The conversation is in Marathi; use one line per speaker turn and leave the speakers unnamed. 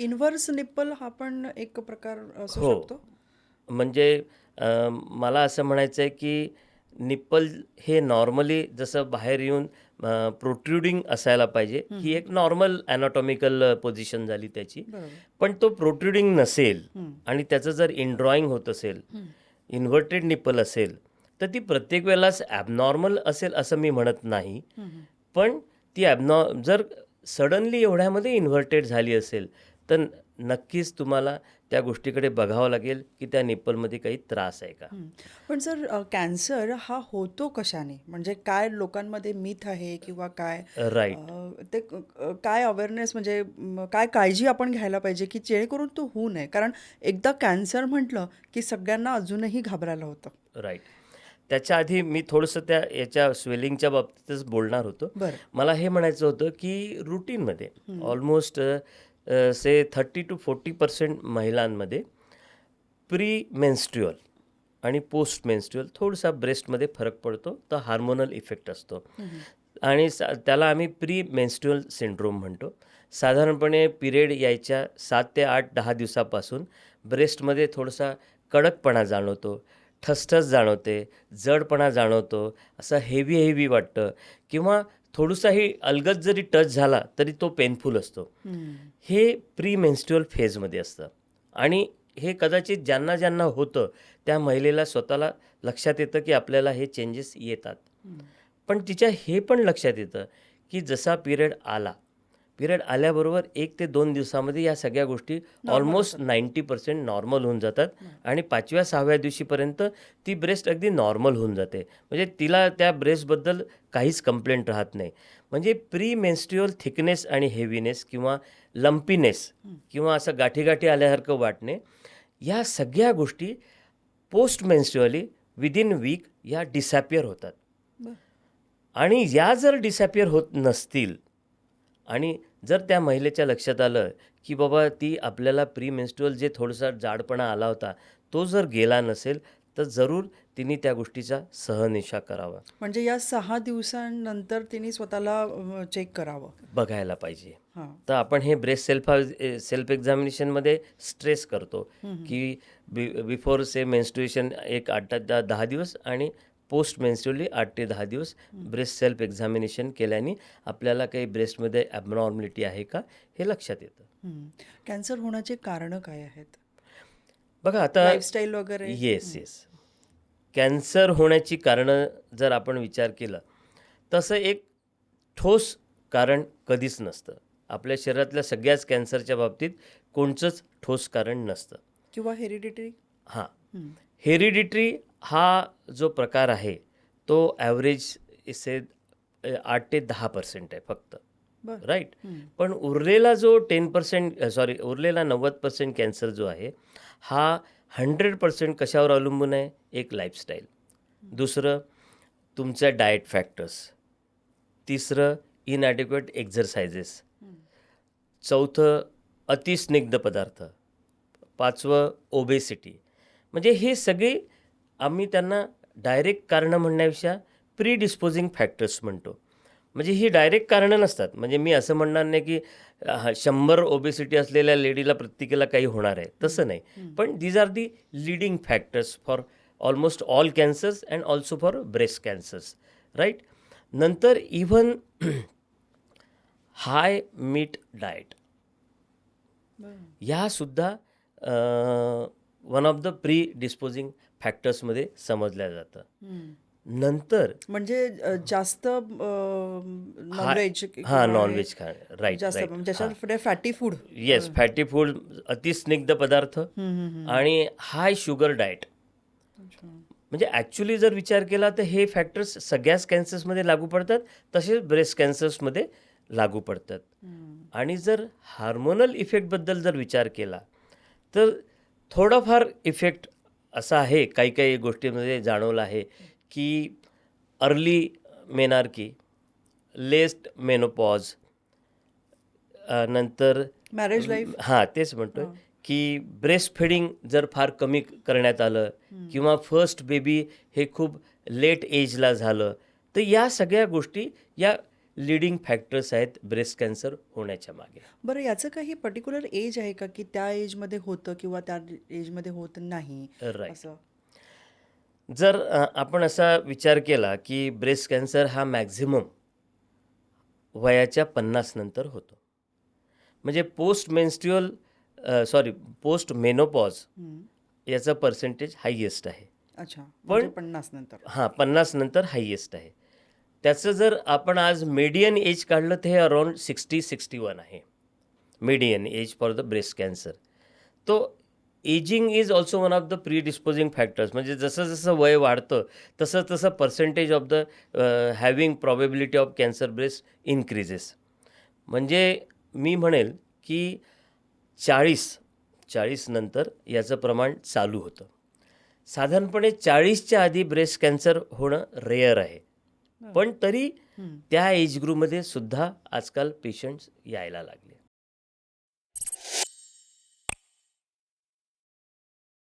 इन्व्हर्स निप्पल हा पण एक प्रकार असू
हो.
शकतो?
म्हणजे मला असं म्हणायचं आहे, की निप्पल हे नॉर्मली जसं बाहेर येऊन प्रोट्रुडिंग असायला पाहिजे,
हं,
ही
हं.
एक नॉर्मल एनाटॉमिकल पोझिशन झाली त्याची.
बरोबर.
पण तो प्रोट्रुडिंग नसेल
हं,
आणि त्याचं जर इनड्रॉइंग होत असेल,
हं,
इन्व्हर्टेड निप्पल असेल, तर ती प्रत्येक वेळेलाच ॲबनॉर्मल असेल असं मी म्हणत नाही.
हं, हं.
पण ती जर सडनली एवढ्यामध्ये इन्व्हर्टेड झाली असेल, तर नक्कीच तुम्हाला त्या गोष्टीकडे बघावं लागेल, की त्या निप्पलमध्ये काही त्रास आहे का?
हं. पण सर कॅन्सर हा होतो कशाने? म्हणजे काय लोकांमध्ये मिथ आहे किंवा काय अ,
राइट.
ते काय अवेअरनेस म्हणजे काय काळजी आपण घ्यायला पाहिजे की जेणेकरून तो होऊ नये? कारण एकदा कॅन्सर म्हटलं की सगळ्यांना अजूनही घाबरायला होतं.
राइट. त्याच्या आधी मी थोडंसं याच्या स्वेलिंगच्या बाबतीतच बोलणार होतो.
बरं.
मला हे म्हणायचं होतं, की रूटीनमध्ये
हं.
ऑलमोस्ट से 30% to 40% महिलांमध्ये प्री मेन्स्ट्रुअल आणि पोस्ट मेन्स्ट्रुअल थोडासा ब्रेस्टमध्ये फरक पडतो. तर हार्मोनल इफेक्ट असतो
हं, हं.
आणि त्याला आम्ही प्री मेन्स्ट्रुअल सिंड्रोम म्हणतो. साधारणपणे पिरियड यायच्या 7 ते 8-10 दिवसापासून ब्रेस्टमध्ये थोडासा कडकपणा जाणवतो, ठसठस जाणवते, जडपणा जाणवतो, असं हेवी वाटतं किंवा थोडासाही अलगद जरी टच झाला तरी तो पेनफुल असतो.
हं.
हे प्री मेन्स्ट्रुअल फेजमध्ये असतं आणि हे कदाचित ज्यांना होतं त्या महिलेला स्वतःला लक्षात येतं की आपल्याला हे चेंजेस येतात.
हं.
पण तिच्या हे पण लक्षात येतं की जसा पिरियड आल्याबरोबर 1 ते 2 दिवसामध्ये या सगळ्या गोष्टी
नॉर्मल
ऑलमोस्ट
होतात.
90% नॉर्मल होऊन जातात
बरं.
आणि 5व्या-6व्या दिवशीपर्यंत ती ब्रेस्ट अगदी नॉर्मल होऊन जाते. म्हणजे तिला त्या ब्रेस्टबद्दल काहीच कंप्लेंट राहत नाही. म्हणजे प्री मेन्स्ट्रुअल थिकनेस आणि हेवीनेस किंवा लंपीनेस
हं.
किंवा असं गाठी-गाठी आल्यासारखं वाटणे, या सगळ्या गोष्टी पोस्ट मेन्स्ट्रुअली विदिन वीक या डिसॅपिअर होतात.
बरं.
आणि या जर डिसॅपिअर होत नसतील आणि जर त्या महिलेच्या लक्षात आलं, की बाबा ती आपल्याला प्री मेन्स्ट्रुअल जे थोडासा जाडपणा आला होता, तो जर गेला नसेल, तर जरूर तिने त्या गोष्टीचा सहनिशा करावा,
म्हणजे या 6 दिवसांनंतर तिने स्वतःला चेक करावं.
बघायला पाहिजे.
हां.
तर आपण हे ब्रेस्ट सेल्फ एक्झामिनेशनमध्ये स्ट्रेस करतो,
हं, हं.
की बिफोर मेन्स्ट्रुएशन एक 8 ते 10 दिवस आणि पोस्ट मेन्स्ट्रुअली 8 ते 10 दिवस
हं.
ब्रेस्ट सेल्फ एक्झामिनेशन केल्याने आपल्याला काही ब्रेस्टमध्ये ॲबनॉर्मॅलिटी आहे का, हे लक्षात येतं.
हं. कॅन्सर होण्याची कारणं काय आहेत?
बघा आता
लाईफस्टाईल वगैरे?
येस,
हं.
येस. कॅन्सर होण्याची कारणं जर आपण विचार केला, तसं एक ठोस कारण कधीच नसतं. आपल्या शरीरातल्या सगळ्याच कॅन्सरच्या बाबतीत कोणचंच ठोस कारण नसतं.
किंवा हेरिडिटरी?
हां,
हं.
हेरिडिटरी हा जो प्रकार आहे, तो ॲव्हरेज से 8 ते 10% आहे फक्त.
बरं.
राईट?
हं.
पण उरलेला जो 10% उरलेला 90% कॅन्सर जो आहे, हा 100% कशावर अवलंबून आहे? एक लाईफस्टाईल.
हं.
दुसरं तुमच्या डाएट फॅक्टर्स. तिसरं इनॲडिक्वेट एक्झरसाइजेस.
हं.
चौथं अतिस्निग्ध पदार्थ. 5वं ओबेसिटी. म्हणजे हे सगळे आम्ही त्यांना डायरेक्ट कारणं म्हणण्यापेक्षा प्रिडिस्पोजिंग फॅक्टर्स म्हणतो. म्हणजे ही डायरेक्ट कारणं नसतात. म्हणजे मी असं म्हणणार नाही, की 100 ओबेसिटी असलेल्या लेडीला प्रत्येकीला काही होणार आहे,
हं.
तसं नाही.
हं.
पण these are the leading factors for almost all cancers and also for breast cancers, right? नंतर इव्हन हाय मीट डाएट
बरं.
ह्यासुद्धा one of the predisposing फॅक्टर्समध्ये समजल्या जातं.
हं.
नंतर
म्हणजे जास्त
हाय
नॉन-व्हेज
हां,
किंवा हे
नॉन-व्हेज राईट,
जास्त
राईट.
म्हणजे
हां.
ज्याच्यात fatty food.
Yes, fatty food, अतिस्निग्ध पदार्थ
हं, हं, हं.
आणि हाय शुगर डाएट.
अच्छा.
म्हणजे ॲक्चुअली जर विचार केला तर हे फॅक्टर्स सगळ्याच कॅन्सर्समध्ये लागू पडतात, तसेच ब्रेस्ट कॅन्सर्समध्ये लागू पडतात.
हं.
आणि जर हार्मोनल इफेक्टबद्दल जर विचार केला, तर थोडाफार इफेक्ट असा आहे, काही गोष्टींमध्ये जाणवला आहे, की अर्ली मेनार्की, लेट मेनोपॉज, नंतर
मॅरेज लाईफ?
हां, तेच म्हणतोय,
हां.
की ब्रेस्ट फीडिंग जर फार कमी करण्यात आलं
हं.
किंवा फर्स्ट बेबी हे खूप लेट एजला झालं, तर या सगळ्या गोष्टी या लीडिंग फॅक्टर्स आहेत ब्रेस्ट कॅन्सर होण्याच्या मागे.
बरं, याचं काही पर्टिक्युलर एज आहे का, की त्या एजमध्ये होतं किंवा त्या एजमध्ये होत नाही
राईट.
असं?
जर आपण असा विचार केला की ब्रेस्ट कॅन्सर हा मॅक्झिमम वयाच्या 50 नंतर होतो. म्हणजे पोस्ट मेनोपॉज
हं.
याचं पर्सेंटेज हायेस्ट आहे.
अच्छा,
पण
म्हणजे 50 नंतर.
हां, 50 नंतर हायेस्ट आहे. त्याचं जर आपण आज मीडियन एज काढलं तर हे अराउंड 60-61 आहे. Median age for the breast cancer. तो ageing is also one of the predisposing factors. म्हणजे जसं-जसं वय वाढतं तसं-तसं percentage of the having probability of cancer breast increases. म्हणजे मी म्हणेल की 40 नंतर याचं प्रमाण चालू होतं. साधारणपणे 40च्या आधी ब्रेस्ट कॅन्सर होणं रेअर आहे.
बरं.
पण तरी
हं.
त्या एज ग्रुपमध्ये सुद्धा आजकाल पेशंट्स यायला लागले.